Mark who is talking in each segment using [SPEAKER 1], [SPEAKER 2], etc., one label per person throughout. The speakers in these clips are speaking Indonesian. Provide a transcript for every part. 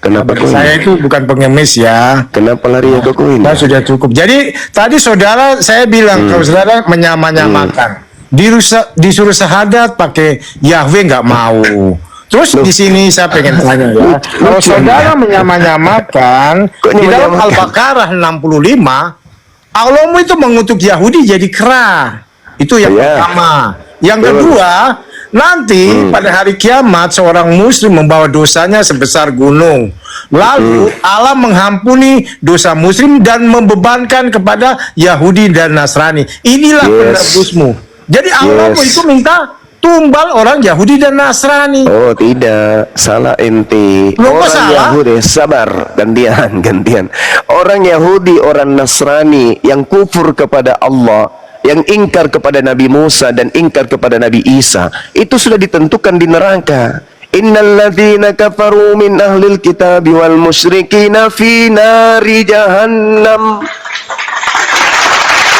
[SPEAKER 1] Kenapa kau
[SPEAKER 2] Saya itu bukan pengemis ya.
[SPEAKER 1] Kenapa larinya ke koin?
[SPEAKER 2] Nah, sudah cukup. Jadi tadi saudara saya bilang kalau saudara menyamakan, disuruh syahadat pakai Yahweh nggak mau. Terus di sini saya pengen tanya ya, kalau saudara menyamakan di dalam Al-Baqarah 65, Allahmu itu mengutuk Yahudi jadi kera. Itu yang pertama. Yang kedua, nanti pada hari kiamat seorang muslim membawa dosanya sebesar gunung. Lalu Allah mengampuni dosa muslim dan membebankan kepada Yahudi dan Nasrani. Inilah penebusmu. Jadi Allahmu itu minta tumbal orang Yahudi dan Nasrani.
[SPEAKER 1] Oh tidak, salah ente. Orang Yahudi, sabar, gantian. Orang Yahudi, orang Nasrani yang kufur kepada Allah, yang ingkar kepada Nabi Musa dan ingkar kepada Nabi Isa, itu sudah ditentukan di neraka. Innalladzina kafaru min ahlil kitabi wal musyrikina fi nari jahannam.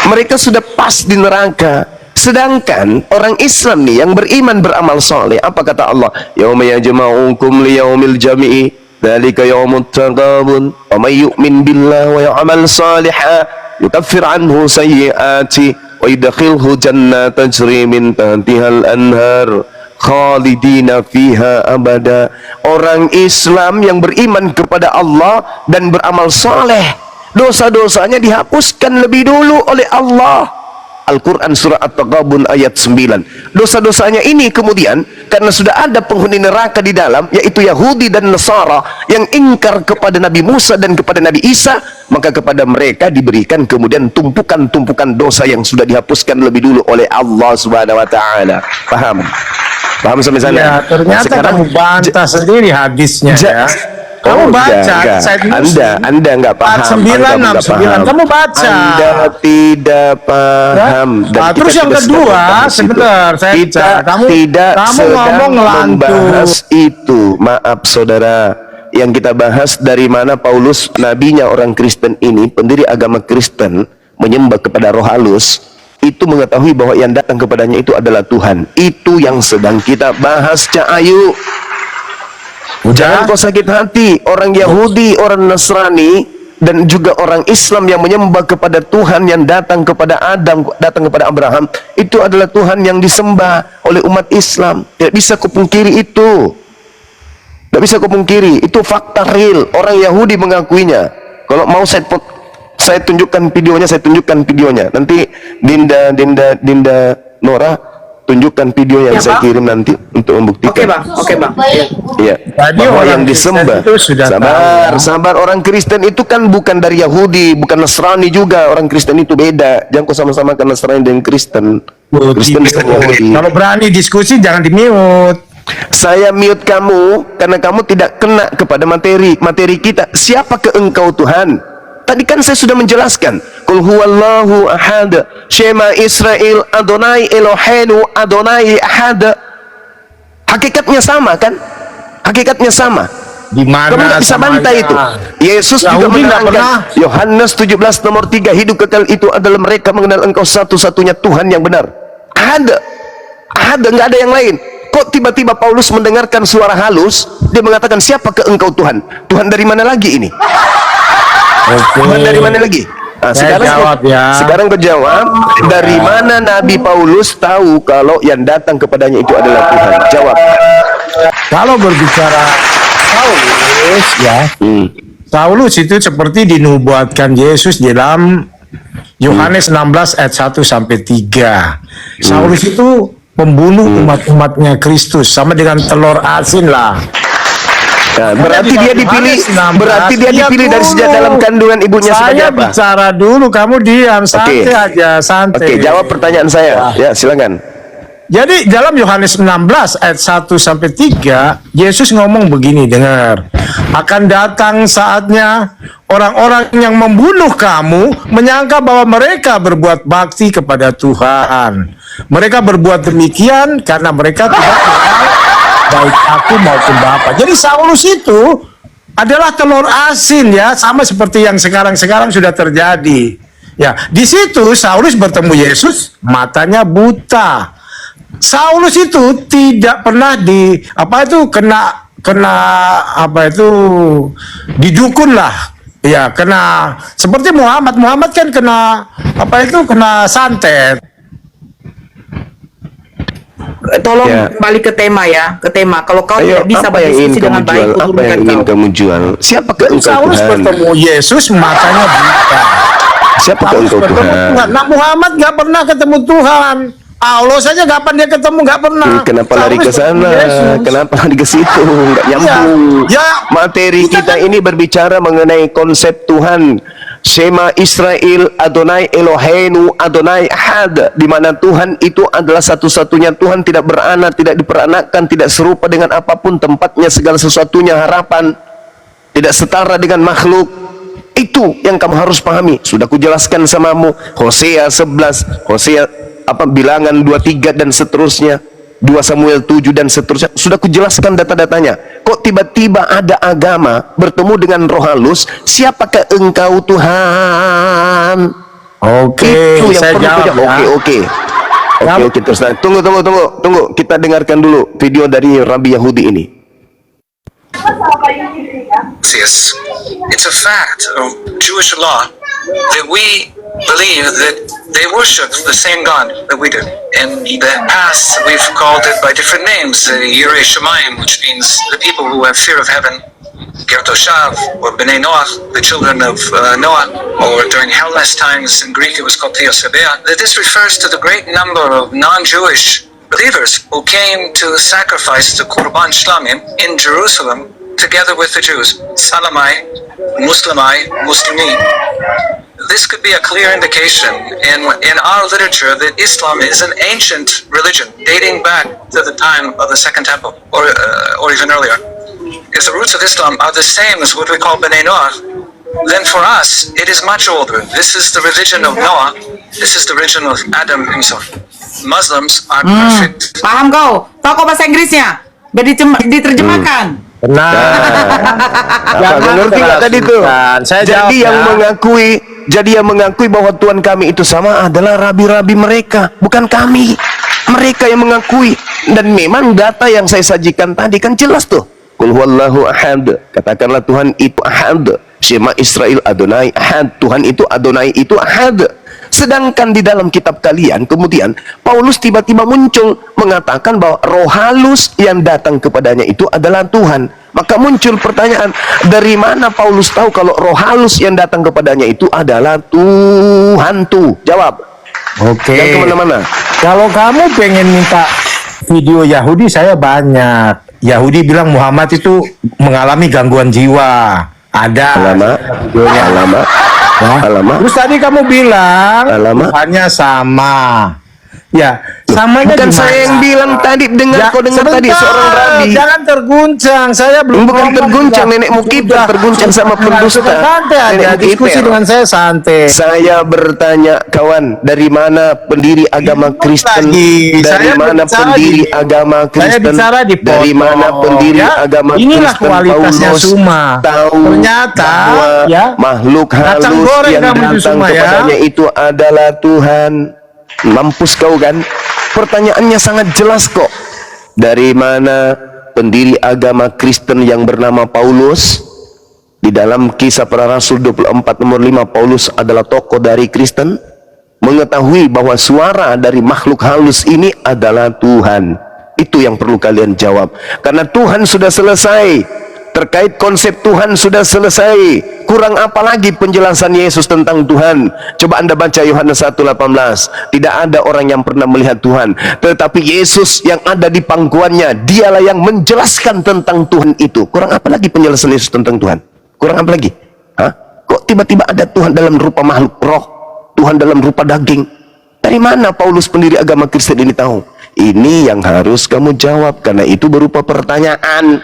[SPEAKER 1] Mereka sudah pas di neraka. Sedangkan orang Islam nih yang beriman beramal soleh, apa kata Allah? Yauma yajma'ukum liyaumil jami'i, dzalika yaumut taghabun, wa may yu'min billahi wa ya'mal shalihan yukaffir anhu sayyi'ati wa yudkhilhu jannatin tajri min tahtihal anhar khalidina fiha abada. Orang Islam yang beriman kepada Allah dan beramal soleh, dosa-dosanya dihapuskan lebih dulu oleh Allah. Al-Quran surah At-Taghabun ayat 9. Dosa-dosanya ini kemudian karena sudah ada penghuni neraka di dalam, yaitu Yahudi dan Nasara yang ingkar kepada Nabi Musa dan kepada Nabi Isa, maka kepada mereka diberikan kemudian tumpukan-tumpukan dosa yang sudah dihapuskan lebih dulu oleh Allah Subhanahu wa taala. Paham? Paham sampai sana?
[SPEAKER 2] Ya, ternyata sekarang kamu bantah sendiri hadisnya ya. Kamu baca,
[SPEAKER 1] Anda nggak paham.
[SPEAKER 2] 969, kamu baca.
[SPEAKER 1] Anda tidak paham.
[SPEAKER 2] Dan terus yang kedua, sebentar, kamu ngomong
[SPEAKER 1] membahas itu. Maaf saudara, yang kita bahas dari mana Paulus, nabinya orang Kristen ini, pendiri agama Kristen, menyembah kepada roh halus, itu mengetahui bahwa yang datang kepadanya itu adalah Tuhan. Itu yang sedang kita bahas, Cak Ayu. Jangan kau sakit hati. Orang Yahudi, orang Nasrani, dan juga orang Islam yang menyembah kepada Tuhan yang datang kepada Adam, datang kepada Abraham, itu adalah Tuhan yang disembah oleh umat Islam. Tidak bisa kupungkiri itu. Tidak bisa kupungkiri. Itu fakta real. Orang Yahudi mengakuinya. Kalau mau saya tunjukkan videonya, Nanti Dinda Nora tunjukkan video yang saya kirim nanti untuk membuktikan.
[SPEAKER 3] Oke bang.
[SPEAKER 1] Iya. Bahwa yang disembah. Sabar. Orang Kristen itu kan bukan dari Yahudi, bukan Nasrani juga. Orang Kristen itu beda. Jangan kau sama-sama kan Nasrani dan Kristen. Kristen bukan Yahudi.
[SPEAKER 2] Kalau berani diskusi jangan di-mute.
[SPEAKER 1] Saya mute kamu karena kamu tidak kena kepada materi kita. Siapakah engkau Tuhan? Tadi kan saya sudah menjelaskan. Qul huwallahu ahad, Shema Israel, Adonai Eloheinu, Adonai ahad. Hakikatnya sama kan? Hakikatnya sama.
[SPEAKER 2] Di mana
[SPEAKER 1] kamu nggak bisa bantah itu? Yesus juga menerangkan Yohanes 17 nomor 3, hidup kekal itu adalah mereka mengenal engkau satu-satunya Tuhan yang benar. Ada, nggak ada yang lain. Kok tiba-tiba Paulus mendengarkan suara halus, dia mengatakan siapakah engkau Tuhan? Tuhan dari mana lagi ini? Tuhan dari mana lagi? Nah, sekarang kejawab. Dari mana Nabi Paulus tahu kalau yang datang kepadanya itu adalah Tuhan? Jawab.
[SPEAKER 2] Kalau berbicara Paulus ya, Paulus itu seperti dinubuatkan Yesus di dalam Yohanes 16 ayat 1 sampai 3. Paulus itu pembunuh umat-umatnya Kristus, sama dengan telur asin lah.
[SPEAKER 1] Nah, berarti dia dipilih dari sejak dalam kandungan ibunya sebagai apa?
[SPEAKER 2] Saya bicara dulu, kamu diam, santai aja, santai.
[SPEAKER 1] Oke, jawab pertanyaan saya. Ya, silakan.
[SPEAKER 2] Jadi dalam Yohanes 16 ayat 1 sampai 3, Yesus ngomong begini, dengar. Akan datang saatnya orang-orang yang membunuh kamu menyangka bahwa mereka berbuat bakti kepada Tuhan. Mereka berbuat demikian karena mereka tidak mengenal baik aku maupun Bapa. Jadi Saulus itu adalah telur asin ya, sama seperti yang sekarang sudah terjadi. Ya, di situ Saulus bertemu Yesus, matanya buta. Saulus itu tidak pernah kena apa itu didukun lah. Ya, kena seperti Muhammad kan kena apa itu, kena santet.
[SPEAKER 3] Tolong
[SPEAKER 1] Ya.
[SPEAKER 3] kembali ke tema ya, ke tema. Kalau kau
[SPEAKER 1] Ayo,
[SPEAKER 3] tidak bisa
[SPEAKER 1] apa yang ingin
[SPEAKER 3] berdiskusi
[SPEAKER 1] kamu
[SPEAKER 3] dengan
[SPEAKER 1] jual?
[SPEAKER 3] baik,
[SPEAKER 1] Apa yang
[SPEAKER 3] kuturunkan
[SPEAKER 1] ingin
[SPEAKER 3] kau.
[SPEAKER 1] kamu jual? Siapakah engkau
[SPEAKER 2] Saulus
[SPEAKER 1] Tuhan?
[SPEAKER 2] bertemu Yesus, matanya buta.
[SPEAKER 1] Siapakah
[SPEAKER 2] Saulus
[SPEAKER 1] engkau
[SPEAKER 2] bertemu
[SPEAKER 1] Tuhan?
[SPEAKER 2] Tuhan. Nah, Muhammad nggak pernah ketemu Tuhan. Allah saja kapan dia ketemu, nggak pernah.
[SPEAKER 1] Kenapa lari ke
[SPEAKER 2] Saulus
[SPEAKER 1] sana?
[SPEAKER 2] bertemu Yesus.
[SPEAKER 1] Kenapa lari ke situ? Nggak nyambung.
[SPEAKER 2] Ya,
[SPEAKER 1] Materi kita ini berbicara mengenai konsep Tuhan. Shema Israel, Adonai Eloheinu, Adonai Ahad, di mana Tuhan itu adalah satu-satunya Tuhan, tidak beranak, tidak diperanakkan, tidak serupa dengan apapun, tempatnya segala sesuatunya harapan, tidak setara dengan makhluk. Itu yang kamu harus pahami. Sudah kujelaskan samamu. Hosea 11, Hosea Bilangan 23 dan seterusnya, 2 Samuel 7 dan seterusnya. Sudah kujelaskan data-datanya. Kok tiba-tiba ada agama bertemu dengan roh halus? Siapakah engkau Tuhan?
[SPEAKER 2] Oke,
[SPEAKER 1] Itu yang
[SPEAKER 2] saya
[SPEAKER 1] perlu
[SPEAKER 2] jawab
[SPEAKER 1] kujawab.
[SPEAKER 2] ya.
[SPEAKER 1] Oke, terus tunggu. Kita dengarkan dulu video dari Rabi Yahudi ini.
[SPEAKER 4] It's a fact of Jewish law that we believe that they worship the same God that we do. In the past, we've called it by different names, Yirei Shamayim, which means the people who have fear of heaven, Gertoshav, or Bnei Noach, the children of Noah, or during Hellenist times in Greek it was called Theosebea, that this refers to the great number of non-Jewish believers who came to sacrifice the Qurban Shlamim in Jerusalem together with the Jews, Salamai, Muslimai, Muslimi. This could be a clear indication in our literature that Islam is an ancient religion dating back to the time of the Second Temple, or even earlier. If the roots of Islam are the same as what we call Bnei Noah, then for us it is much older. This is the religion of Noah. This is the religion of Adam himself. Muslims are perfect.
[SPEAKER 3] Paham kau? Tahu kau bahasa Inggrisnya? Biar diterjemahkan.
[SPEAKER 2] Nah,
[SPEAKER 1] Apa, ngerti nggak tadi tuh?
[SPEAKER 2] Saya jawab
[SPEAKER 1] Jadi yang mengakui bahwa Tuhan kami itu sama adalah rabi-rabi mereka, bukan kami. Mereka yang mengakui. Dan memang data yang saya sajikan tadi kan jelas tuh. Qul huwallahu ahad. Katakanlah Tuhan itu ahad. Shema Israel Adonai ahad. Tuhan itu Adonai itu ahad. Sedangkan di dalam kitab kalian kemudian Paulus tiba-tiba muncul mengatakan bahwa roh halus yang datang kepadanya itu adalah Tuhan. Maka muncul pertanyaan, dari mana Paulus tahu kalau roh halus yang datang kepadanya itu adalah Tuhan tuh? Jawab.
[SPEAKER 2] Oke.
[SPEAKER 1] Jangan kemana-mana.
[SPEAKER 2] Kalau kamu pengen minta video Yahudi, saya banyak. Yahudi bilang Muhammad itu mengalami gangguan jiwa. Ada.
[SPEAKER 1] Alamak.
[SPEAKER 2] Videonya.
[SPEAKER 1] Alamak.
[SPEAKER 2] Ya.
[SPEAKER 1] Alamak.
[SPEAKER 2] Terus tadi kamu bilang
[SPEAKER 1] Alamak.
[SPEAKER 2] Tuhannya sama. Ya, samanya
[SPEAKER 1] Bukan
[SPEAKER 2] gimana?
[SPEAKER 1] saya yang bilang tadi, dengar kau dengar tadi
[SPEAKER 2] sebentar,
[SPEAKER 1] seorang rabi.
[SPEAKER 2] Jangan terguncang. Saya belum
[SPEAKER 1] Bukan
[SPEAKER 2] ngomong
[SPEAKER 1] terguncang,
[SPEAKER 2] juga.
[SPEAKER 1] nenekmu kiper
[SPEAKER 2] Sudah.
[SPEAKER 1] terguncang sama pendusta.
[SPEAKER 2] Santai aja,
[SPEAKER 1] Nenekmu
[SPEAKER 2] diskusi
[SPEAKER 1] kiper.
[SPEAKER 2] dengan saya santai.
[SPEAKER 1] Saya bertanya, kawan, dari mana pendiri agama Kristen?
[SPEAKER 2] Lagi.
[SPEAKER 1] Dari
[SPEAKER 2] Saya
[SPEAKER 1] mana
[SPEAKER 2] bicara
[SPEAKER 1] pendiri
[SPEAKER 2] di-
[SPEAKER 1] agama Kristen?
[SPEAKER 2] Saya bicara di
[SPEAKER 1] Dari
[SPEAKER 2] foto,
[SPEAKER 1] mana pendiri
[SPEAKER 2] ya.
[SPEAKER 1] agama
[SPEAKER 2] Inilah
[SPEAKER 1] Kristen?
[SPEAKER 2] kualitasnya
[SPEAKER 1] Paulus
[SPEAKER 2] Suma.
[SPEAKER 1] tahu
[SPEAKER 2] Ternyata,
[SPEAKER 1] bahwa
[SPEAKER 2] ya,
[SPEAKER 1] makhluk
[SPEAKER 2] kacang
[SPEAKER 1] halus
[SPEAKER 2] goreng
[SPEAKER 1] yang
[SPEAKER 2] kamu itu
[SPEAKER 1] datang
[SPEAKER 2] semua, ya.
[SPEAKER 1] kepadanya itu adalah Tuhan. Mampus kau kan? Pertanyaannya sangat jelas kok. Dari mana pendiri agama Kristen yang bernama Paulus? Di dalam Kisah Para Rasul 24 nomor 5, Paulus adalah tokoh dari Kristen, mengetahui bahwa suara dari makhluk halus ini adalah Tuhan. Itu yang perlu kalian jawab. Karena Tuhan sudah selesai. Terkait konsep Tuhan sudah selesai. Kurang apa lagi penjelasan Yesus tentang Tuhan? Coba Anda baca Yohanes 1:18. Tidak ada orang yang pernah melihat Tuhan, tetapi Yesus yang ada di pangkuannya, dialah yang menjelaskan tentang Tuhan itu. Kurang apa lagi penjelasan Yesus tentang Tuhan? Kurang apa lagi? Hah? Kok tiba-tiba ada Tuhan dalam rupa makhluk roh, Tuhan dalam rupa daging? Dari mana Paulus pendiri agama Kristen ini tahu? Ini yang harus kamu jawab, karena itu berupa pertanyaan.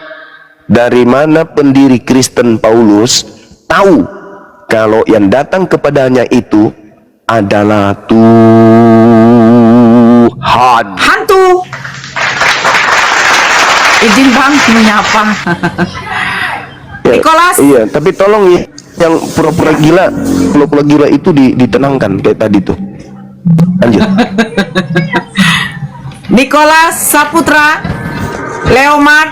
[SPEAKER 1] Dari mana pendiri Kristen Paulus tahu kalau yang datang kepadanya itu adalah Tuhan?
[SPEAKER 3] Hantu. Izin bang menyapa. Nicholas.
[SPEAKER 1] Iya, tapi tolong ya, yang pura-pura gila itu ditenangkan kayak tadi tuh. Lanjut.
[SPEAKER 3] Nicholas Saputra, Leomar,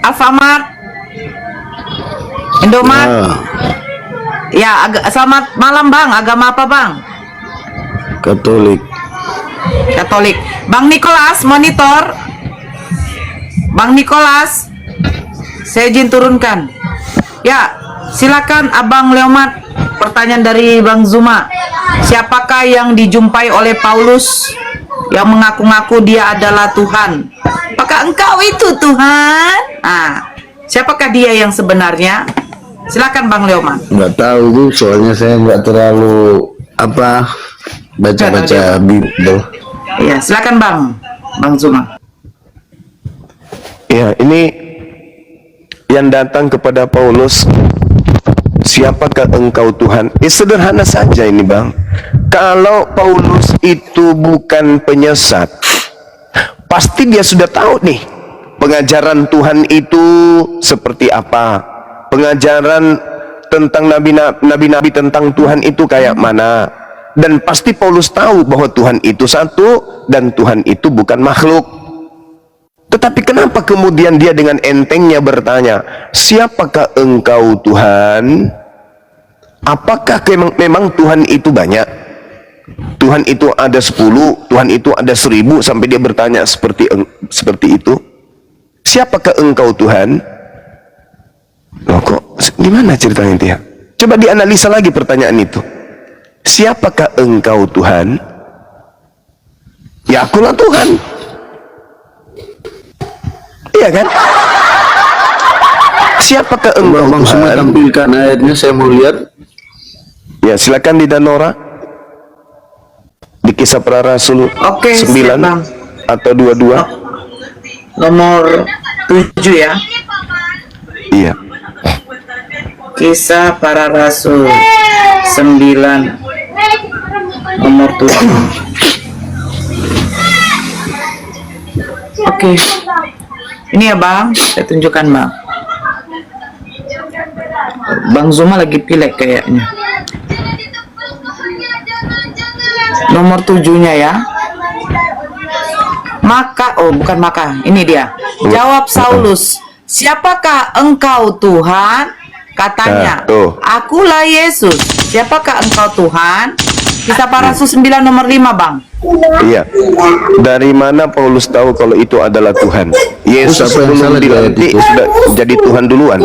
[SPEAKER 3] Alfamart, Indomaret. Ya, selamat malam Bang. Agama apa Bang?
[SPEAKER 5] Katolik.
[SPEAKER 3] Katolik. Bang Nicholas, monitor. Bang Nicholas, saya izin turunkan. Ya, silakan Abang Leomat. Pertanyaan dari Bang Zuma. Siapakah yang dijumpai oleh Paulus yang mengaku-ngaku dia adalah Tuhan? Apakah engkau itu Tuhan? Siapakah dia yang sebenarnya? Silakan Bang Leomat.
[SPEAKER 5] Nggak tahu tuh, soalnya saya nggak terlalu baca-baca Bible.
[SPEAKER 3] Iya, silakan Bang Zuma.
[SPEAKER 1] Ya, ini yang datang kepada Paulus, siapakah engkau Tuhan? Sederhana saja ini Bang. Kalau Paulus itu bukan penyesat, pasti dia sudah tahu nih pengajaran Tuhan itu seperti apa, pengajaran tentang nabi-nabi tentang Tuhan itu kayak mana. Dan pasti Paulus tahu bahwa Tuhan itu satu dan Tuhan itu bukan makhluk. Tetapi kenapa kemudian dia dengan entengnya bertanya, siapakah engkau Tuhan? Apakah memang Tuhan itu banyak? Tuhan itu ada 10, Tuhan itu ada 1000, sampai dia bertanya seperti itu. Siapakah engkau Tuhan? Loh, kok gimana ceritanya dia? Coba dianalisa lagi pertanyaan itu. Siapakah engkau Tuhan? Ya akulah Tuhan. Iya kan? Siapakah engkau
[SPEAKER 5] Bang
[SPEAKER 1] Tuhan?
[SPEAKER 5] Suma tampilkan ayatnya, saya mau lihat.
[SPEAKER 1] Ya silakan di Danora. Di Kisah Para Rasul
[SPEAKER 3] Oke,
[SPEAKER 1] 9
[SPEAKER 3] siap, Bang.
[SPEAKER 1] atau 22.
[SPEAKER 3] Nomor 7 ya.
[SPEAKER 1] Iya.
[SPEAKER 3] Kisah Para Rasul 9 nomor 7. Oke. Ini ya Bang, saya tunjukkan Bang. Bang Zuma lagi pilek kayaknya. Nomor 7-nya ya. Bukan maka, ini dia. Jawab Saulus, siapakah engkau Tuhan? Katanya, akulah Yesus. Siapakah engkau Tuhan? Kisah Para Rasul 9 nomor 5 Bang.
[SPEAKER 1] Iya. Dari mana Paulus tahu kalau itu adalah Tuhan? Yesus
[SPEAKER 5] Apa yang
[SPEAKER 1] belum
[SPEAKER 5] salah di ayat
[SPEAKER 1] dilantik
[SPEAKER 5] itu?
[SPEAKER 1] sudah jadi Tuhan duluan.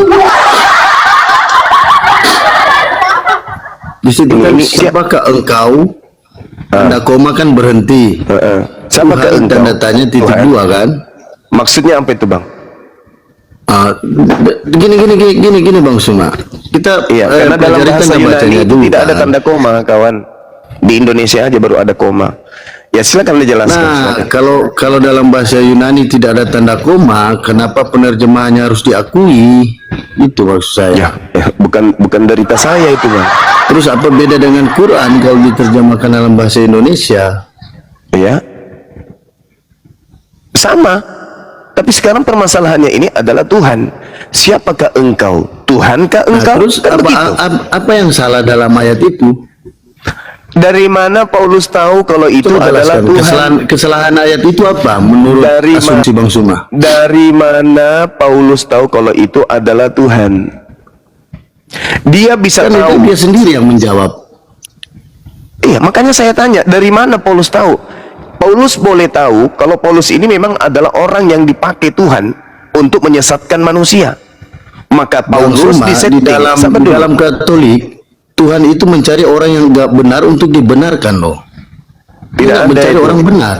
[SPEAKER 5] Di situ kan,
[SPEAKER 1] Ini
[SPEAKER 5] siapakah engkau? Tanda koma kan berhenti.
[SPEAKER 1] Siapakah
[SPEAKER 5] Tuhan,
[SPEAKER 1] engkau?
[SPEAKER 5] tanda tanya titik
[SPEAKER 1] Tuhan.
[SPEAKER 5] 2 kan?
[SPEAKER 1] Maksudnya apa itu Bang?
[SPEAKER 5] Gini Bang Suma. Kita
[SPEAKER 1] Iya, karena dalam
[SPEAKER 5] pelajari
[SPEAKER 1] bahasa
[SPEAKER 5] tanda
[SPEAKER 1] Yunani
[SPEAKER 5] bacanya
[SPEAKER 1] itu
[SPEAKER 5] dulu,
[SPEAKER 1] tidak ada
[SPEAKER 5] kan?
[SPEAKER 1] tanda koma, kawan. Di Indonesia aja baru ada koma. Ya silakan dijelaskan.
[SPEAKER 5] Nah,
[SPEAKER 1] silakan.
[SPEAKER 5] kalau dalam bahasa Yunani tidak ada tanda koma, kenapa penerjemahannya harus diakui? Itu maksud saya.
[SPEAKER 1] Bukan derita saya itu Bang.
[SPEAKER 5] Terus apa beda dengan Quran kalau diterjemahkan dalam bahasa Indonesia?
[SPEAKER 1] Ya, sama. Tapi sekarang permasalahannya ini adalah Tuhan. Siapakah engkau? Tuhankah
[SPEAKER 5] Nah,
[SPEAKER 1] engkau?
[SPEAKER 5] terus
[SPEAKER 1] Kan begitu.
[SPEAKER 5] apa yang salah dalam ayat itu?
[SPEAKER 1] Dari mana Paulus tahu kalau itu
[SPEAKER 5] Coba
[SPEAKER 1] adalah
[SPEAKER 5] jelaskan.
[SPEAKER 1] Tuhan?
[SPEAKER 5] Kesalahan ayat itu apa menurut
[SPEAKER 1] Dari
[SPEAKER 5] asumsi Bang Suma?
[SPEAKER 1] Dari mana Paulus tahu kalau itu adalah Tuhan? Dia bisa
[SPEAKER 5] Kan itu
[SPEAKER 1] tahu.
[SPEAKER 5] dia sendiri yang menjawab.
[SPEAKER 1] Iya, makanya saya tanya, dari mana Paulus tahu? Paulus boleh tahu kalau Paulus ini memang adalah orang yang dipakai Tuhan untuk menyesatkan manusia. Maka
[SPEAKER 5] Bang
[SPEAKER 1] Paulus
[SPEAKER 5] Suma,
[SPEAKER 1] disetting.
[SPEAKER 5] di dalam Katolik, Tuhan itu mencari orang yang nggak benar untuk dibenarkan loh.
[SPEAKER 1] Tidak
[SPEAKER 5] Dia
[SPEAKER 1] ada
[SPEAKER 5] mencari
[SPEAKER 1] itu.
[SPEAKER 5] orang benar.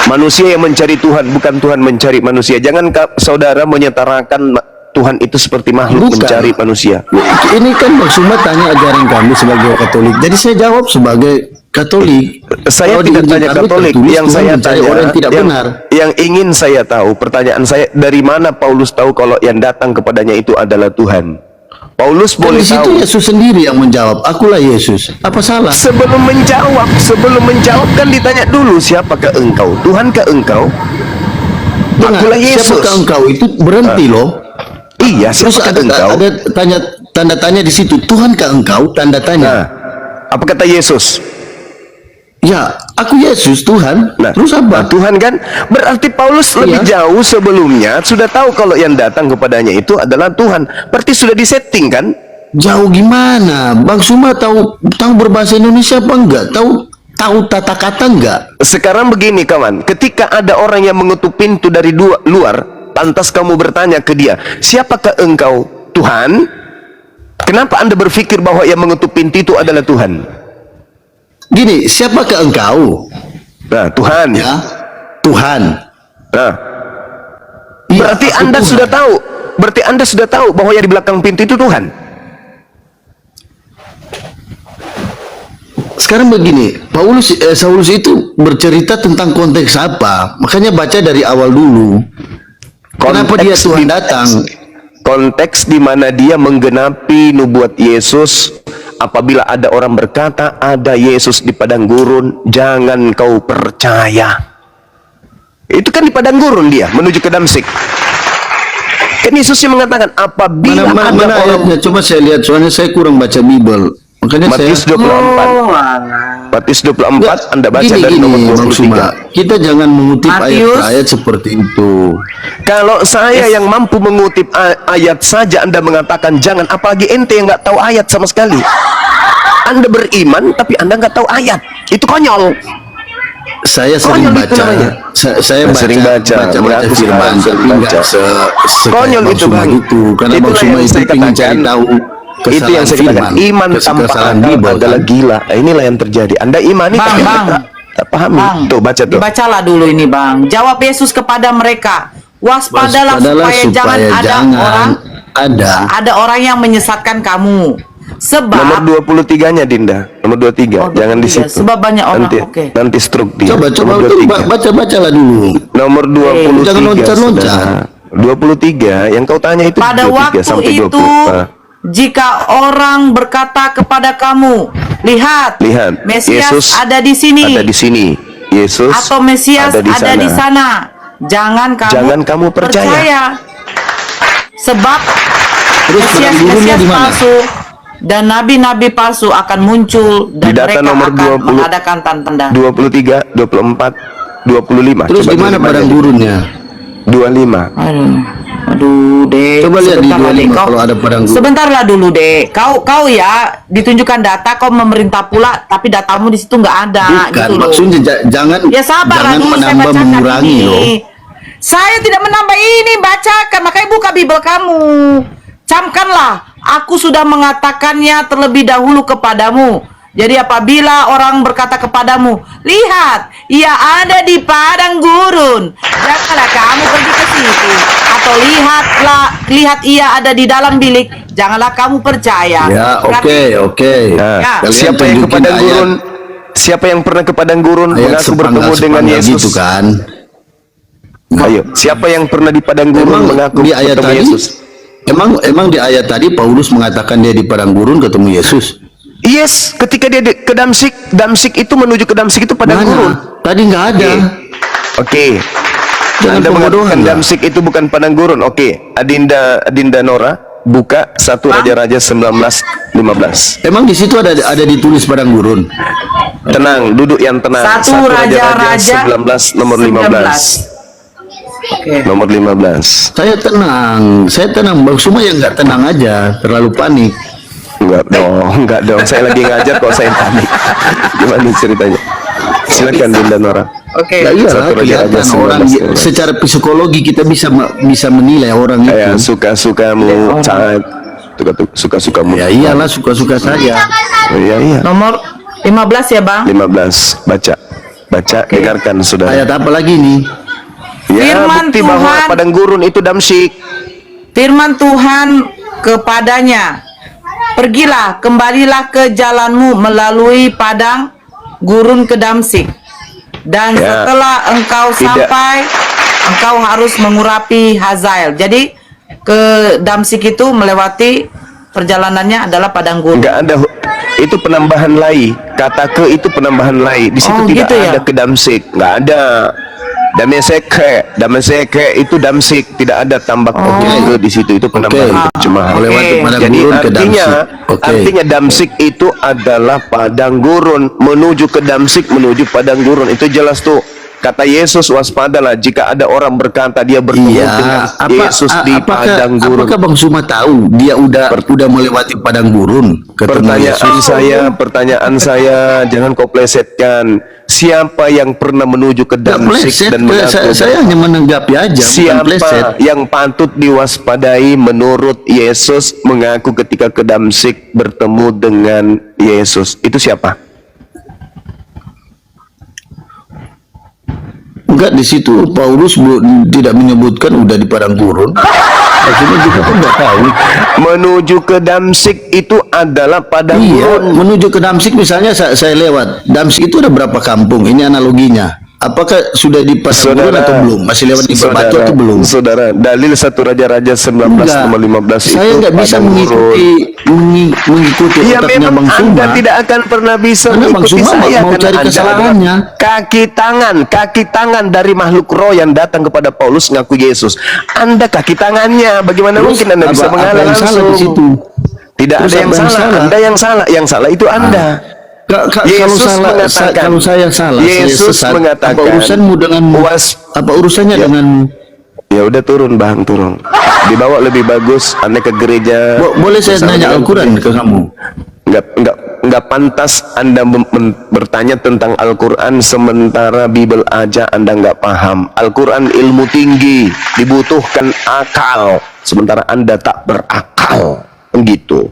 [SPEAKER 1] Manusia yang mencari Tuhan, bukan Tuhan mencari manusia. Jangan saudara menyetarakan Tuhan itu seperti makhluk
[SPEAKER 5] Bukan.
[SPEAKER 1] mencari manusia.
[SPEAKER 5] Ini kan Bang Suma tanya ajaran kami sebagai Katolik. Jadi saya jawab sebagai Katolik.
[SPEAKER 1] Saya
[SPEAKER 5] Kalau
[SPEAKER 1] tidak
[SPEAKER 5] di Injil
[SPEAKER 1] tanya
[SPEAKER 5] kami
[SPEAKER 1] Katolik.
[SPEAKER 5] tertulis
[SPEAKER 1] Yang
[SPEAKER 5] Tuhan
[SPEAKER 1] saya
[SPEAKER 5] mencari
[SPEAKER 1] tanya,
[SPEAKER 5] orang yang tidak benar.
[SPEAKER 1] yang ingin saya tahu, pertanyaan saya, dari mana Paulus tahu kalau yang datang kepadanya itu adalah Tuhan? Paulus
[SPEAKER 5] Dan
[SPEAKER 1] boleh
[SPEAKER 5] di situ
[SPEAKER 1] tahu.
[SPEAKER 5] Yesus sendiri yang menjawab, akulah Yesus. Apa salah?
[SPEAKER 1] Sebelum menjawab kan ditanya dulu, siapakah engkau? Tuhankah engkau?
[SPEAKER 5] Dengar,
[SPEAKER 1] Akulah Yesus.
[SPEAKER 5] siapakah engkau itu berhenti loh.
[SPEAKER 1] Iya,
[SPEAKER 5] Terus
[SPEAKER 1] siapakah engkau?
[SPEAKER 5] ada tanda tanya di situ. Tuhankah engkau? Tanda tanya.
[SPEAKER 1] Nah, apa kata Yesus?
[SPEAKER 5] Ya, aku Yesus Tuhan.
[SPEAKER 1] Nah,
[SPEAKER 5] Terus apa?
[SPEAKER 1] Tuhan kan berarti Paulus lebih jauh sebelumnya sudah tahu kalau yang datang kepadanya itu adalah Tuhan. Berarti sudah disetting kan?
[SPEAKER 5] Jauh gimana? Bang Suma tahu berbahasa Indonesia apa enggak? Tahu tata kata enggak?
[SPEAKER 1] Sekarang begini kawan, ketika ada orang yang mengetuk pintu dari luar, lantas kamu bertanya ke dia, siapakah engkau? Tuhan? Kenapa Anda berpikir bahwa yang mengetuk pintu itu adalah Tuhan?
[SPEAKER 5] Gini, siapakah engkau?
[SPEAKER 1] Nah, Tuhan.
[SPEAKER 5] Ya, Tuhan.
[SPEAKER 1] Nah,
[SPEAKER 5] Iya,
[SPEAKER 1] berarti
[SPEAKER 5] aku
[SPEAKER 1] Anda
[SPEAKER 5] Tuhan.
[SPEAKER 1] sudah tahu. Berarti Anda sudah tahu bahwa yang di belakang pintu itu Tuhan.
[SPEAKER 5] Sekarang begini, Saulus itu bercerita tentang konteks apa? Makanya baca dari awal dulu. Kenapa dia Tuhan datang?
[SPEAKER 1] Konteks di mana dia menggenapi nubuat Yesus. Apabila ada orang berkata ada Yesus di padang gurun, jangan kau percaya. Itu kan di padang gurun dia menuju ke Damsik. Kan Yesus yang mengatakan apabila
[SPEAKER 5] Mana
[SPEAKER 1] ada orang
[SPEAKER 5] ayatnya? Coba saya lihat, soalnya saya kurang baca Bible. Makanya
[SPEAKER 1] Matius
[SPEAKER 5] saya
[SPEAKER 1] 24. Matius 24 Anda baca dari nomor
[SPEAKER 5] Bang Suma,
[SPEAKER 1] 23.
[SPEAKER 5] kita jangan mengutip
[SPEAKER 3] Matius.
[SPEAKER 5] ayat-ayat seperti itu.
[SPEAKER 1] Kalau saya yang mampu mengutip ayat saja Anda mengatakan jangan, apalagi ente yang nggak tahu ayat sama sekali. Anda beriman tapi Anda nggak tahu ayat. Itu konyol.
[SPEAKER 5] Saya sering
[SPEAKER 1] Konyol itu
[SPEAKER 5] baca,
[SPEAKER 1] namanya.
[SPEAKER 5] saya
[SPEAKER 1] Sering baca, mengaku
[SPEAKER 5] firman,
[SPEAKER 1] sering
[SPEAKER 5] tapi nggak
[SPEAKER 1] baca. Konyol
[SPEAKER 5] Bang
[SPEAKER 1] itu,
[SPEAKER 5] Suma
[SPEAKER 1] Bang.
[SPEAKER 5] gitu. Karena
[SPEAKER 1] Itulah
[SPEAKER 5] Bang Suma
[SPEAKER 1] yang
[SPEAKER 5] itu
[SPEAKER 1] saya
[SPEAKER 5] ingin cari
[SPEAKER 1] katakan.
[SPEAKER 5] tahu
[SPEAKER 1] Itu yang saya katakan, iman tanpa
[SPEAKER 5] kesalahan
[SPEAKER 1] akal
[SPEAKER 5] Bible,
[SPEAKER 1] adalah
[SPEAKER 5] kan?
[SPEAKER 1] gila. Inilah yang terjadi. Anda imani
[SPEAKER 3] Bang,
[SPEAKER 1] tapi
[SPEAKER 3] Bang.
[SPEAKER 1] tak pahami.
[SPEAKER 3] Bang,
[SPEAKER 1] Tuh baca tuh.
[SPEAKER 3] dibacalah dulu ini Bang. Jawab Yesus kepada mereka, waspadalah supaya jangan ada orang yang menyesatkan kamu. Sebab
[SPEAKER 1] Nomor 23-nya Dinda. Nomor 23.
[SPEAKER 3] Oh,
[SPEAKER 1] Jangan di
[SPEAKER 3] 23.
[SPEAKER 1] situ.
[SPEAKER 3] Sebab banyak orang,
[SPEAKER 1] Nanti,
[SPEAKER 3] oke.
[SPEAKER 1] nanti stroke dia.
[SPEAKER 5] Coba
[SPEAKER 1] Nomor
[SPEAKER 5] itu
[SPEAKER 1] 23.
[SPEAKER 5] bacalah dulu.
[SPEAKER 1] Nomor 23.
[SPEAKER 5] Jangan loncat-loncat.
[SPEAKER 1] saudara. 23 yang kau tanya itu
[SPEAKER 3] pada
[SPEAKER 1] 23
[SPEAKER 3] waktu
[SPEAKER 1] sampai 20.
[SPEAKER 3] itu jika orang berkata kepada kamu, lihat, Mesias
[SPEAKER 1] Yesus
[SPEAKER 3] ada di sini,
[SPEAKER 1] Ada di sini. Yesus
[SPEAKER 3] atau Mesias ada di sana, jangan kamu percaya. Sebab
[SPEAKER 5] Terus
[SPEAKER 3] Mesias
[SPEAKER 5] gurunya di mana?
[SPEAKER 3] palsu dan nabi-nabi palsu akan muncul dan
[SPEAKER 1] Di data
[SPEAKER 3] mereka
[SPEAKER 1] nomor
[SPEAKER 3] akan
[SPEAKER 1] 20.
[SPEAKER 3] mengadakan tanda-tanda.
[SPEAKER 1] 23, 24, 25.
[SPEAKER 5] Terus
[SPEAKER 1] Coba
[SPEAKER 5] di mana
[SPEAKER 1] 25
[SPEAKER 5] padang
[SPEAKER 1] aja.
[SPEAKER 5] gurunnya?
[SPEAKER 1] 25.
[SPEAKER 3] Aduh, Dek.
[SPEAKER 5] Coba lihat di
[SPEAKER 3] sebentar lah,
[SPEAKER 5] 25
[SPEAKER 3] Dek.
[SPEAKER 5] kalau ada padang gurun.
[SPEAKER 3] Sebentarlah dulu, Dek. Kau ya ditunjukkan data, kau memerintah pula, tapi datamu di situ nggak ada.
[SPEAKER 5] Bukan,
[SPEAKER 3] gitu loh.
[SPEAKER 5] maksudnya jangan
[SPEAKER 3] Ya sabarlah
[SPEAKER 5] jangan
[SPEAKER 3] dulu, saya
[SPEAKER 5] menambah
[SPEAKER 3] bacakan
[SPEAKER 5] mengurangi
[SPEAKER 3] ini.
[SPEAKER 5] loh.
[SPEAKER 3] Saya tidak menambah ini, bacakan. Makanya buka Bible kamu. Camkanlah, aku sudah mengatakannya terlebih dahulu kepadamu. Jadi apabila orang berkata kepadamu, lihat, ia ada di padang gurun, janganlah kamu pergi ke situ. Atau lihat ia ada di dalam bilik, janganlah kamu percaya.
[SPEAKER 5] Ya,
[SPEAKER 3] Berarti-
[SPEAKER 5] oke.
[SPEAKER 1] Nah,
[SPEAKER 3] Ya.
[SPEAKER 5] Kalian
[SPEAKER 1] siapa yang ke
[SPEAKER 5] tunjukin
[SPEAKER 1] padang
[SPEAKER 5] ayat-
[SPEAKER 1] gurun? Siapa yang pernah ke padang gurun
[SPEAKER 5] Ayat
[SPEAKER 1] mengaku bertemu dengan Yesus?
[SPEAKER 5] gitu kan.
[SPEAKER 1] Ayo, siapa yang pernah di padang gurun
[SPEAKER 5] Emang
[SPEAKER 1] mengaku
[SPEAKER 5] di ayat
[SPEAKER 1] bertemu
[SPEAKER 5] tadi
[SPEAKER 1] Yesus?
[SPEAKER 5] emang di ayat tadi Paulus mengatakan dia di padang gurun ketemu Yesus.
[SPEAKER 1] Yes, ketika dia ke Damsik itu menuju ke Damsik itu padang gurun.
[SPEAKER 5] Tadi nggak ada.
[SPEAKER 1] Oke.
[SPEAKER 5] Jangan
[SPEAKER 1] Anda
[SPEAKER 5] pembodohan
[SPEAKER 1] mengatakan
[SPEAKER 5] lah.
[SPEAKER 1] Damsik itu bukan padang gurun. Oke. Adinda Nora buka 1 Raja-Raja 19:15.
[SPEAKER 5] Emang di situ ada ditulis padang gurun.
[SPEAKER 1] Tenang, duduk yang tenang.
[SPEAKER 3] 1 Raja-Raja
[SPEAKER 1] 19 nomor 15.
[SPEAKER 3] Oke.
[SPEAKER 1] Nomor 15.
[SPEAKER 5] Saya tenang. Bang Suma yang nggak tenang aja, terlalu panik.
[SPEAKER 1] Enggak dong. Saya lagi ngajar kok saya panik. Gimana ceritanya? Silakan Dinda Nora.
[SPEAKER 3] Oke.
[SPEAKER 5] Ya iyalah,
[SPEAKER 1] 1 Raja-Raja
[SPEAKER 5] kelihatan orang
[SPEAKER 1] 19.
[SPEAKER 5] secara psikologi kita bisa menilai orang
[SPEAKER 1] Ya,
[SPEAKER 5] itu.
[SPEAKER 1] suka-sukamu, saat suka-sukamu.
[SPEAKER 5] Ya iyalah, suka-suka saja.
[SPEAKER 1] Iya.
[SPEAKER 3] Nomor 15 ya, Bang.
[SPEAKER 1] 15. Baca, dengarkan saudara.
[SPEAKER 5] Ayat apa lagi nih?
[SPEAKER 1] Ya,
[SPEAKER 3] Firman
[SPEAKER 1] bukti bahwa
[SPEAKER 3] Tuhan.
[SPEAKER 1] padang gurun itu Damsik.
[SPEAKER 3] Firman Tuhan kepadanya, pergilah, kembalilah ke jalanmu melalui padang gurun ke Damsik. Dan
[SPEAKER 1] Ya.
[SPEAKER 3] setelah engkau
[SPEAKER 1] Tidak.
[SPEAKER 3] sampai, engkau harus mengurapi Hazael. Jadi ke Damsik itu melewati perjalanannya adalah padang gurun.
[SPEAKER 1] Enggak ada, itu penambahan lai. Kata ke itu penambahan lai. Di situ
[SPEAKER 3] Oh,
[SPEAKER 1] tidak
[SPEAKER 3] gitu ya?
[SPEAKER 1] ada ke Damsik, enggak ada. Damseke itu damsik, tidak ada tambah itu di situ, itu penambahan terjemahan.
[SPEAKER 5] Melewati padang
[SPEAKER 1] Jadi
[SPEAKER 5] gurun ke
[SPEAKER 1] artinya,
[SPEAKER 5] Damsik. Oke.
[SPEAKER 1] artinya damsik itu adalah padang gurun, menuju ke damsik, menuju padang gurun, itu jelas tuh. Kata Yesus, waspadalah jika ada orang berkata dia bertemu dengan Yesus di padang gurun.
[SPEAKER 5] Apakah Bang Suma tahu dia udah melewati padang gurun?
[SPEAKER 1] Pertanyaan saya, jangan kau plesetkan. Siapa yang pernah menuju ke damsik dan mengaku?
[SPEAKER 5] Saya hanya menanggapi aja, bukan pleset.
[SPEAKER 1] Siapa yang patut diwaspadai menurut Yesus mengaku ketika ke damsik bertemu dengan Yesus? Itu siapa?
[SPEAKER 5] Enggak, di situ Paulus tidak menyebutkan udah di padang gurun. Akhirnya kita pun nggak tahu.
[SPEAKER 1] Menuju ke damsik itu adalah padang
[SPEAKER 5] Iya,
[SPEAKER 1] gurun.
[SPEAKER 5] menuju ke Damsik misalnya saya lewat. Damsik itu ada berapa kampung? Ini analoginya. Apakah sudah di padang gurun atau belum? Masih lewat di Batu atau belum?
[SPEAKER 1] Saudara, dalil 1 Raja-Raja 19
[SPEAKER 5] Enggak.
[SPEAKER 1] nomor 15 itu
[SPEAKER 5] Saya nggak bisa
[SPEAKER 1] padang gurun.
[SPEAKER 5] mengikuti
[SPEAKER 1] Ya
[SPEAKER 5] otaknya
[SPEAKER 1] memang
[SPEAKER 5] Bang Suma.
[SPEAKER 1] Anda tidak akan pernah bisa
[SPEAKER 5] Karena Bang
[SPEAKER 1] mengikuti
[SPEAKER 5] Suma
[SPEAKER 1] saya
[SPEAKER 5] mau
[SPEAKER 1] karena
[SPEAKER 5] cari
[SPEAKER 1] Anda
[SPEAKER 5] kesalahannya.
[SPEAKER 1] adalah kaki tangan dari makhluk roh yang datang kepada Paulus ngaku Yesus. Anda kaki tangannya, bagaimana
[SPEAKER 5] Terus
[SPEAKER 1] mungkin Anda bisa
[SPEAKER 5] apa
[SPEAKER 1] mengalah
[SPEAKER 5] yang salah
[SPEAKER 1] langsung?
[SPEAKER 5] di situ?
[SPEAKER 1] Tidak
[SPEAKER 5] Terus
[SPEAKER 1] ada yang
[SPEAKER 5] apa yang
[SPEAKER 1] salah,
[SPEAKER 5] salah?
[SPEAKER 1] Anda yang salah. Yang salah itu Anda.
[SPEAKER 5] Kalau saya salah,
[SPEAKER 1] Yesus
[SPEAKER 5] saya sesat.
[SPEAKER 1] mengatakan,
[SPEAKER 5] apa urusanmu dengan apa urusannya
[SPEAKER 1] Ya.
[SPEAKER 5] dengan
[SPEAKER 1] Ya udah turun Bang, turun. Dibawa lebih bagus Anda ke gereja.
[SPEAKER 5] boleh saya
[SPEAKER 1] bersama
[SPEAKER 5] nanya
[SPEAKER 1] dengan
[SPEAKER 5] Al-Quran ke kamu?
[SPEAKER 1] Enggak pantas Anda bertanya tentang Al-Quran sementara Bible aja Anda nggak paham. Al-Quran ilmu tinggi, dibutuhkan akal, sementara Anda tak berakal. Begitu.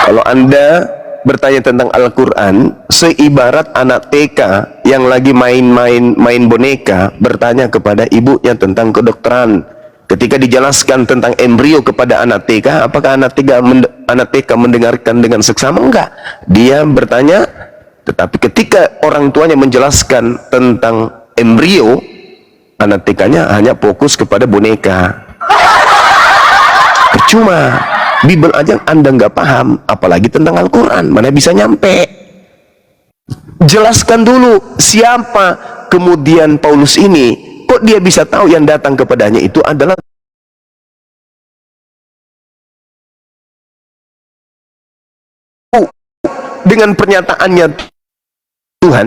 [SPEAKER 1] Kalau Anda bertanya tentang Al-Quran, seibarat anak TK yang lagi main boneka bertanya kepada ibunya tentang kedokteran. Ketika dijelaskan tentang embrio kepada anak TK, apakah anak TK mendengarkan dengan seksama? Enggak. Dia bertanya, tetapi ketika orang tuanya menjelaskan tentang embrio, anak TK-nya hanya fokus kepada boneka. Percuma. Bible aja Anda nggak paham, apalagi tentang Al-Quran, mana bisa nyampe. Jelaskan dulu siapa kemudian Paulus ini, kok dia bisa tahu yang datang kepadanya itu adalah dengan pernyataannya Tuhan.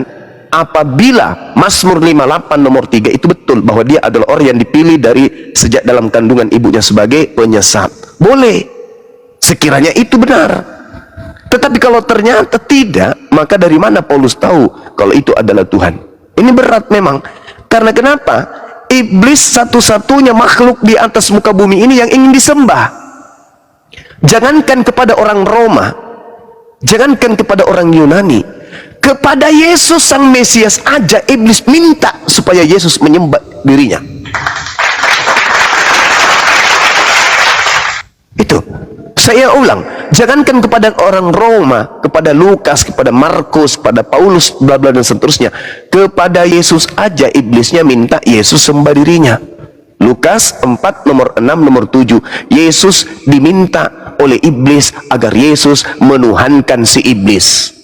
[SPEAKER 1] Apabila Mazmur 58 nomor 3 itu betul bahwa dia adalah orang yang dipilih dari sejak dalam kandungan ibunya sebagai penyesat, boleh sekiranya itu benar. Tetapi kalau ternyata tidak, maka dari mana Paulus tahu kalau itu adalah Tuhan? Ini berat memang. Karena kenapa? Iblis satu-satunya makhluk di atas muka bumi ini yang ingin disembah. Jangankan kepada orang Roma, jangankan kepada orang Yunani, kepada Yesus sang Mesias aja iblis minta supaya Yesus menyembah dirinya. Itu saya ulang, jangankan kepada orang Roma, kepada Lukas, kepada Markus, kepada Paulus, bla bla dan seterusnya, kepada Yesus aja iblisnya minta Yesus sembah dirinya. Lukas 4 nomor 6 nomor 7, Yesus diminta oleh iblis agar Yesus menuhankan si iblis.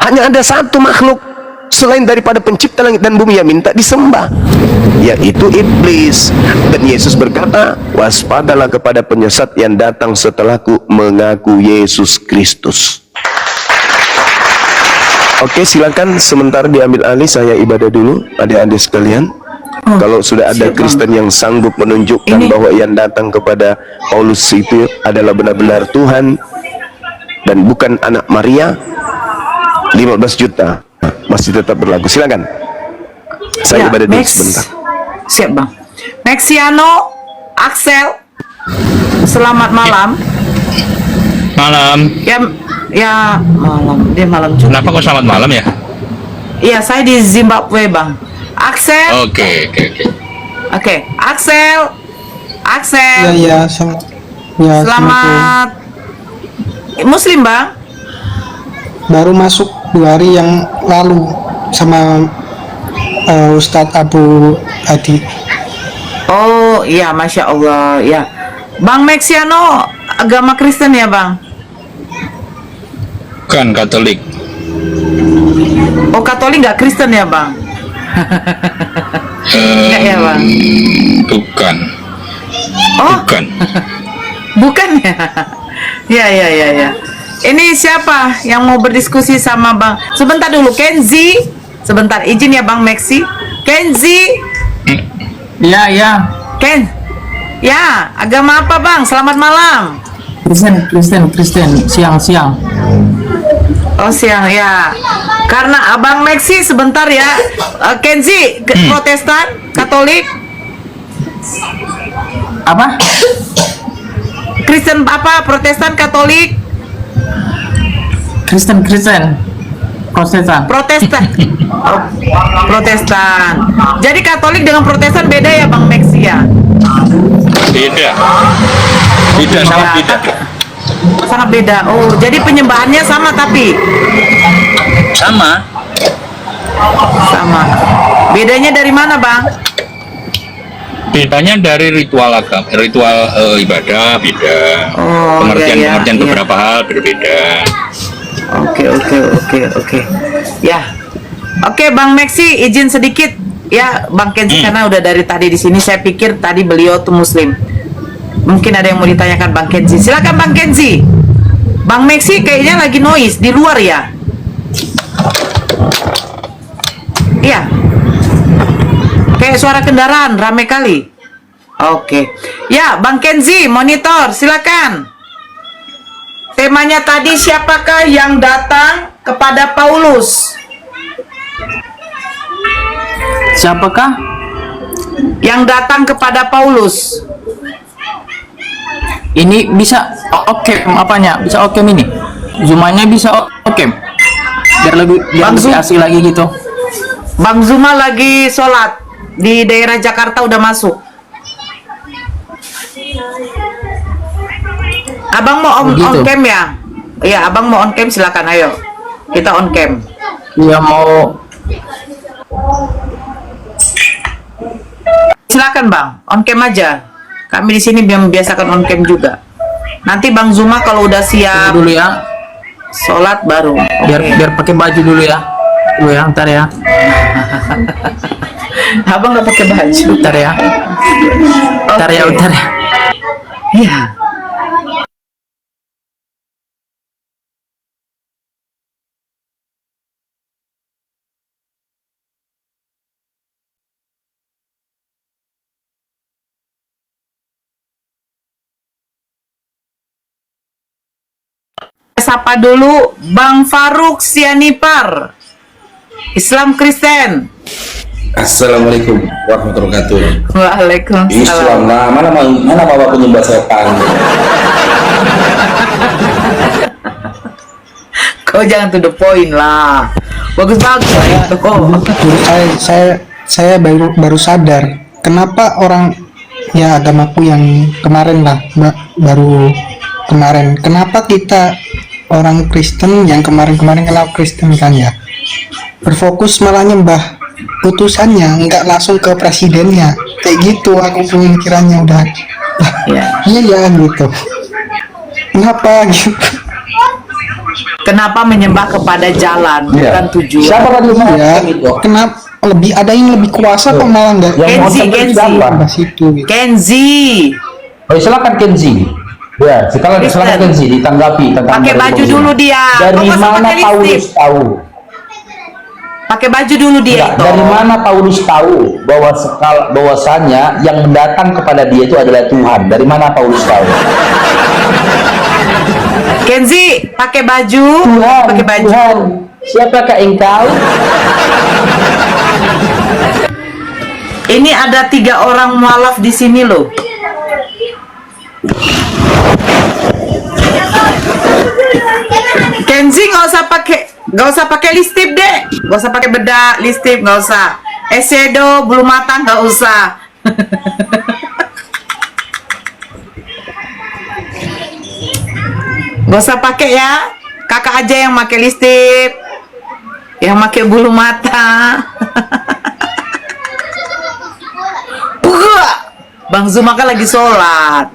[SPEAKER 1] Hanya ada satu makhluk selain daripada pencipta langit dan bumi yang minta disembah, yaitu iblis. Dan Yesus berkata, waspadalah kepada penyesat yang datang setelahku mengaku Yesus Kristus. Oke, silakan sementara diambil alih, saya ibadah dulu adik-adik sekalian. Kalau sudah ada Kristen yang sanggup menunjukkan bahwa yang datang kepada Paulus itu adalah benar-benar Tuhan dan bukan anak Maria, 15 juta masih tetap berlaku. Silakan. Saya ibadah dulu sebentar.
[SPEAKER 3] Siap Bang. Mexiano, Axel, selamat malam.
[SPEAKER 6] Malam.
[SPEAKER 3] Ya malam. Dia malam juga.
[SPEAKER 6] Kenapa kok selamat malam ya?
[SPEAKER 3] Iya, saya di Zimbabwe Bang. Axel.
[SPEAKER 6] Oke.
[SPEAKER 3] Oke, Axel.
[SPEAKER 7] Ya,
[SPEAKER 3] Selamat Muslim Bang.
[SPEAKER 7] baru masuk 2 hari yang lalu sama Ustadz Abu Hadi.
[SPEAKER 3] Oh iya, Masya Allah ya. Bang Mexiano agama Kristen ya Bang?
[SPEAKER 6] Kan Katolik.
[SPEAKER 3] Oh, Katolik nggak Kristen ya, Bang? Nggak ya, Bang?
[SPEAKER 6] Bukan.
[SPEAKER 3] Oh,
[SPEAKER 6] Bukan.
[SPEAKER 3] bukan ya? Ya. Ini siapa yang mau berdiskusi sama Bang? Sebentar dulu, Kenzi. Sebentar, izin ya Bang Maxi. Kenzi.
[SPEAKER 8] Ya,
[SPEAKER 3] Ken. Ya, agama apa Bang? Selamat malam.
[SPEAKER 8] Kristen, siang.
[SPEAKER 3] Oh siang ya. Karena Abang Maxi sebentar ya. Kenzi, Protestan, Katolik,
[SPEAKER 8] Apa?
[SPEAKER 3] Kristen apa? Protestan, Katolik,
[SPEAKER 8] Kristen. Protestan.
[SPEAKER 3] Protestan. Oh, Protestan. Jadi Katolik dengan Protestan beda ya Bang Maxi ya?
[SPEAKER 6] Beda. Beda, sangat beda.
[SPEAKER 3] Sangat beda. Oh, jadi penyembahannya sama tapi
[SPEAKER 6] Sama.
[SPEAKER 3] sama. Bedanya dari mana Bang?
[SPEAKER 6] Bedanya dari ritual agama, ritual ibadah beda.
[SPEAKER 3] Oh,
[SPEAKER 6] Pengertian
[SPEAKER 3] iya.
[SPEAKER 6] beberapa hal berbeda.
[SPEAKER 3] Oke. Ya. Oke, Bang Maxi izin sedikit ya, Bang Kenzi karena udah dari tadi di sini saya pikir tadi beliau tuh muslim. Mungkin ada yang mau ditanyakan Bang Kenzi. Silakan Bang Kenzi. Bang Maxi kayaknya lagi noise di luar ya? Iya. Kayak suara kendaraan rame kali. Oke. Ya, Bang Kenzi monitor, silakan. Temanya tadi siapakah yang datang kepada Paulus?
[SPEAKER 8] Siapakah?
[SPEAKER 3] Yang datang kepada Paulus.
[SPEAKER 8] Ini bisa oke apanya? Bisa oke ini. Zumanya bisa oke. Biar lebih asik lagi gitu.
[SPEAKER 3] Bang Zuma lagi sholat di daerah Jakarta udah masuk. Abang mau on cam ya? Iya, abang mau on cam silakan ayo. Kita on cam.
[SPEAKER 8] Iya mau.
[SPEAKER 3] Silakan Bang, on cam aja. Kami di sini membiasakan on cam juga. Nanti Bang Zuma kalau udah siap
[SPEAKER 8] Dulu ya.
[SPEAKER 3] sholat baru.
[SPEAKER 8] Biar pakai baju dulu ya. Gue yang ntar ya.
[SPEAKER 3] Abang nggak pakai baju.
[SPEAKER 8] Ntar ya. Ntar ya.
[SPEAKER 3] Iya. Sapa dulu Bang Faruk Sianipar, Islam Kristen.
[SPEAKER 9] Assalamualaikum warahmatullahi wabarakatuh.
[SPEAKER 3] Waalaikumsalam.
[SPEAKER 9] Islam, nah mana bawa penyembah setan?
[SPEAKER 3] Kau jangan to the point lah. Bagus-bagus itu kok.
[SPEAKER 7] Saya baru sadar kenapa orang ya agamaku yang kemarin lah baru kemarin, kenapa kita orang Kristen yang kemarin kenal Kristen kan ya berfokus malah nyembah putusannya, nggak langsung ke presidennya kayak gitu. Aku pemikirannya udah iya gitu. Kenapa gitu?
[SPEAKER 3] Kenapa menyembah kepada jalan bukan tujuan?
[SPEAKER 9] Siapa tadi
[SPEAKER 7] Ya, kenapa lebih ada yang lebih kuasa kok malah nggak
[SPEAKER 3] Kenzi.
[SPEAKER 7] situ gitu.
[SPEAKER 3] Kenzi.
[SPEAKER 9] Oh, silakan Kenzi. Ya, silakan Kenzi ditanggapi tentang
[SPEAKER 3] Pakai baju dulu dia.
[SPEAKER 9] Dari
[SPEAKER 3] Kok masa
[SPEAKER 9] mana
[SPEAKER 3] pakai
[SPEAKER 9] Paulus
[SPEAKER 3] lipstick?
[SPEAKER 9] tahu?
[SPEAKER 3] Pakai baju dulu dia itu.
[SPEAKER 9] Dari mana Paulus tahu bahwasannya yang datang kepada dia itu adalah Tuhan? Dari mana Paulus tahu?
[SPEAKER 3] Kenzi, pakai baju. Pakai baju.
[SPEAKER 9] Tuhan, siapakah engkau?
[SPEAKER 3] Ini ada 3 orang mualaf di sini loh. Kenzi nggak usah pakai lipstick deh, nggak usah pakai bedak, lipstick nggak usah, eyeshadow, bulu mata nggak usah. Nggak usah pakai ya, kakak aja yang pakai lipstick, yang pakai bulu mata. Bang Zuma kan lagi sholat.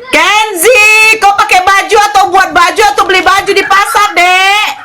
[SPEAKER 3] Kenzi, kau pakai baju atau buat baju atau beli baju di pasar, Dek?